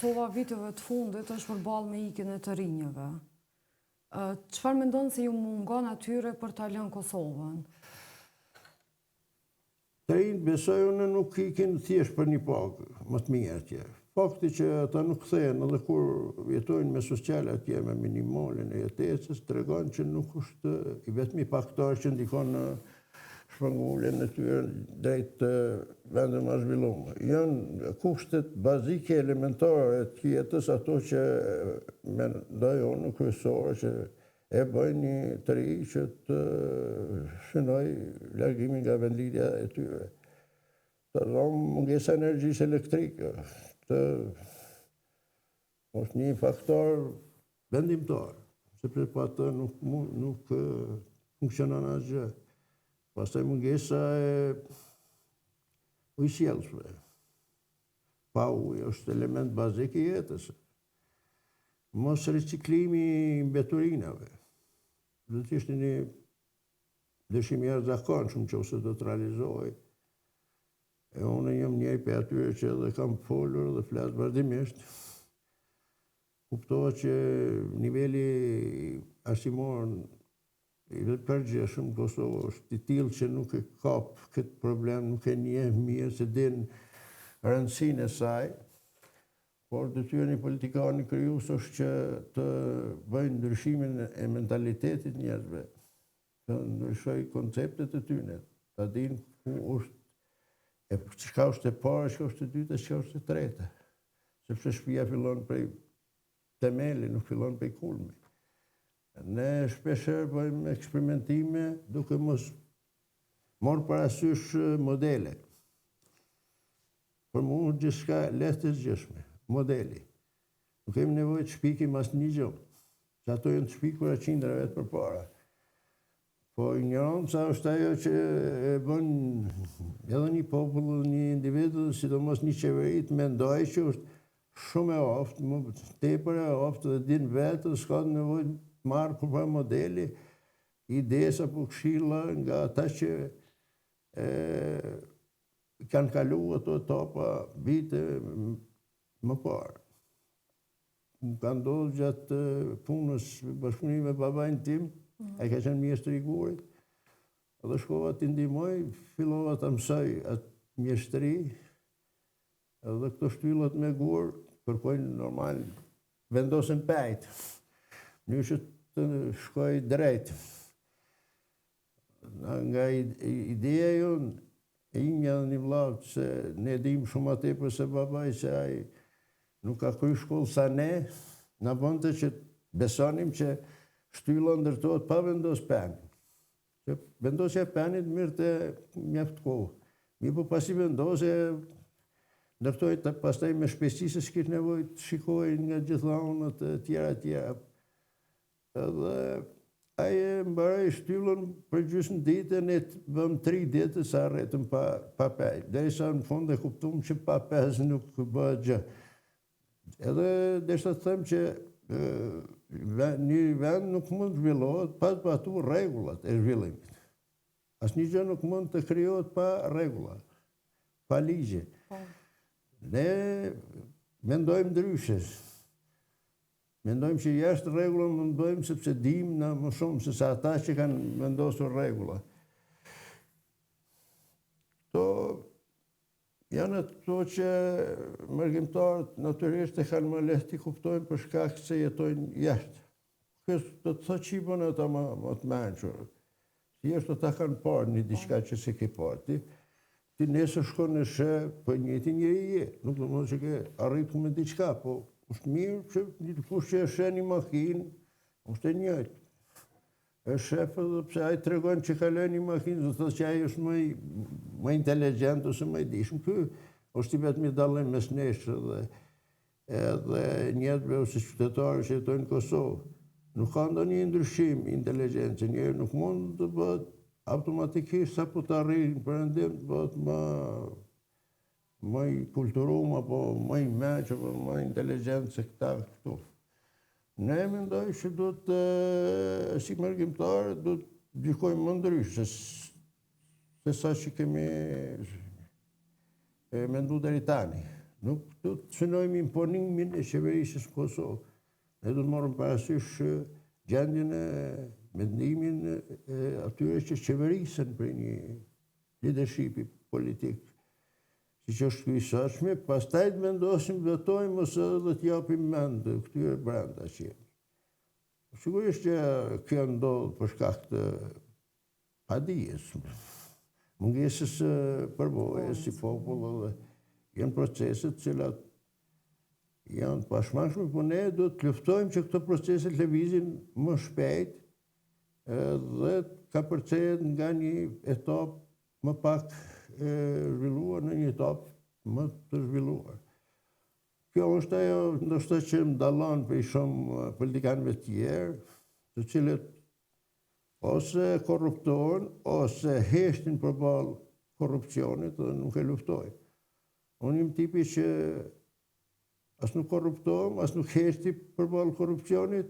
Kosova viteve të fundit është përballë me ikjen e të rinjëve. Çfarë mendon se ju mungon atyre për ta lënë Kosovën? Të rinjt besoj unë nuk ikin thjesht për një pagë më të mirë atje. Fakti që ata nuk kthehen edhe kur jetojnë me sociale atje me minimalin e jetesës, tregon që nuk është i vetmi faktor që ndikon në shpërnguljen e tyre drejt vendeve më zhvilluara. Janë kushtet bazike elementare të jetës, ato që mendoj unë kryesore që e bëjnë një të ri që të shënoj largimin nga vendlidhja e tyre. Të rromë mungesa energjisë elektrike. Është një faktor vendimtar, sepse pa atë nuk funksionon asgjë. Pastaj mungesa e ujësjellshme. Pa ujë është element bazik i jetës. Mos riciklimi i mbeturinave. Do të ishte një dëshim i jashtëzakonshëm nëse do të realizohej. E unë jam njëri prej atyre që edhe kam folur dhe flas vazhdimisht. Kuptohet që niveli arsimor i përgjithshëm në Kosovë është i tillë që nuk e kap këtë problem, nuk e njeh mirë se din rëndësinë e saj. Por detyra e politikanit krijues është që të bëjnë ndryshimin e mentalitetit njerëzve, të ndryshojë konceptet e tyre, ta dinë ku është çka është e para, çka është e dyta, çka është e treta. Sepse shtëpia fillon prej themeli, nuk fillon prej kulmi. Ne shpeshherë bëjmë eksperimentime duke mos marrë parasysh modele. Për mua gjithçka lehtë e zgjeshme. Modeli. Nuk kemi nevojë të shpikim asnjë gjë. Që ato janë të shpikura qindra vetë përpara. Po ignoranca është ajo që e bën edhe një popull, një individ, sidomos një qeveri të mendojë që është shumë e oftë, më tepër e oftë dhe din vetë dhe s'ka nevojë të marrë përpara modeli, idesa apo këshilla nga ata që kanë kaluar ato etapa vite më parë. Më ka ndodhur gjatë punës bashkëpunimit me babain tim, ai ka qenë mjeshtër i gurit, edhe shkova t'i ndihmoj, fillova ta mësoj atë mjeshtëri, edhe këto shtyllat me gur kërkojnë normal, vendosen pejt, mënyrë që të shkoj drejt. Nga ideja jonë, e imja dhe një vllavë, se ne dim shumë më tepër se babai, se ai nuk ka kryer shkollë sa ne, na bënte që besonim që shtylla ndërtohet pa vendos pen. Që vendosja e penit mirë mjaft kohë. Mirë po pasi vendose, ndërtoi pastaj me shpejtësi se s'kishte nevojë të shikojë nga gjitha anët e tjera. Edhe ai e mbaroi shtyllën për gjysmë ditë, ne vëm 3 ditë sa arritëm pa pej. Derisa në fund e kuptuam që pa pez nuk bëhet gjë. Edhe desha të them që një vend nuk mund të zhvillohet pa zbatuar rregullat e zhvillimit. Asnjë gjë nuk mund të krijohet pa rregulla, pa ligje. Ne mendojmë ndryshe. Mendojmë që jashtë rregullave mund bëjmë sepse dimë na më shumë se sa ata që kanë vendosur rregulla. Këto janë ato që mërgjimtarët natyrisht e kanë më lehtë i kuptojnë për shkak se jetojnë jashtë. Kjo do të thotë që i bën ata më të mençur. Thjesht ata kanë parë një diçka që se ke parë. Ti nesër shkon në sheh, po njëti njeri je. Nuk do të thotë që ke arritur me diçka, po është mirë që një dikush që e sheh një makinë, është e njëjtë. E shef edhe pse ai tregon që ka lënë një makinë, do të thotë që ai është më inteligjent ose më i dishëm. Ky është i vetmi dallim mes nesh edhe njerëzve ose qytetarëve që jetojnë në Kosovë. Nuk ka ndonjë ndryshim inteligjencë, njëri nuk mund të bëhet automatikisht sapo të arrijë perëndim të bëhet më i kulturuar apo më i mençur apo më inteligjent se këta këtu. Ne mendoj që do të, si mërgjimtarë, do të gjykojmë më ndryshe se sa që kemi menduar deri tani. Nuk do të synojmë imponimin e qeverisës Kosovë. Ne do të morëm parasysh gjendjen e mendimin e atyre që qeverisen për një leadershipi politik, siç është ky i sotshmi, pastaj të vendosim votojmë ose do të japim mend këtyre brenda që jemi. Sigurisht që kjo ndodh për shkak të padijes, mungesës përvojës si popull dhe janë proceset cilat janë të pashmangshme, por ne do të luftojmë që këto procese të lëvizin më shpejt dhe ka përcehet nga një etapë më pak zhvilluar në një etapë më të zhvilluar. Kjo është ajo ndoshta që më dallon prej shumë politikanëve tjerë, të cilët ose korruptohen ose heshtin përballë korrupsionit dhe nuk e luftojnë. Unë jam tipi që as nuk korruptohem, as nuk heshti përballë korrupsionit,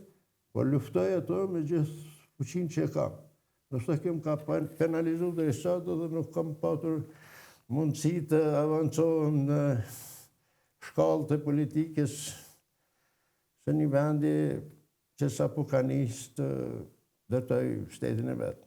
por luftoj ato me gjithë fuqinë që e kam. Ndoshta kjo më ka penalizuar deri sot dhe nuk kam patur mundësi të avancohem në shkallët e politikës së një vendi që sapo ka nisë të ndërtoj shtetin e vet.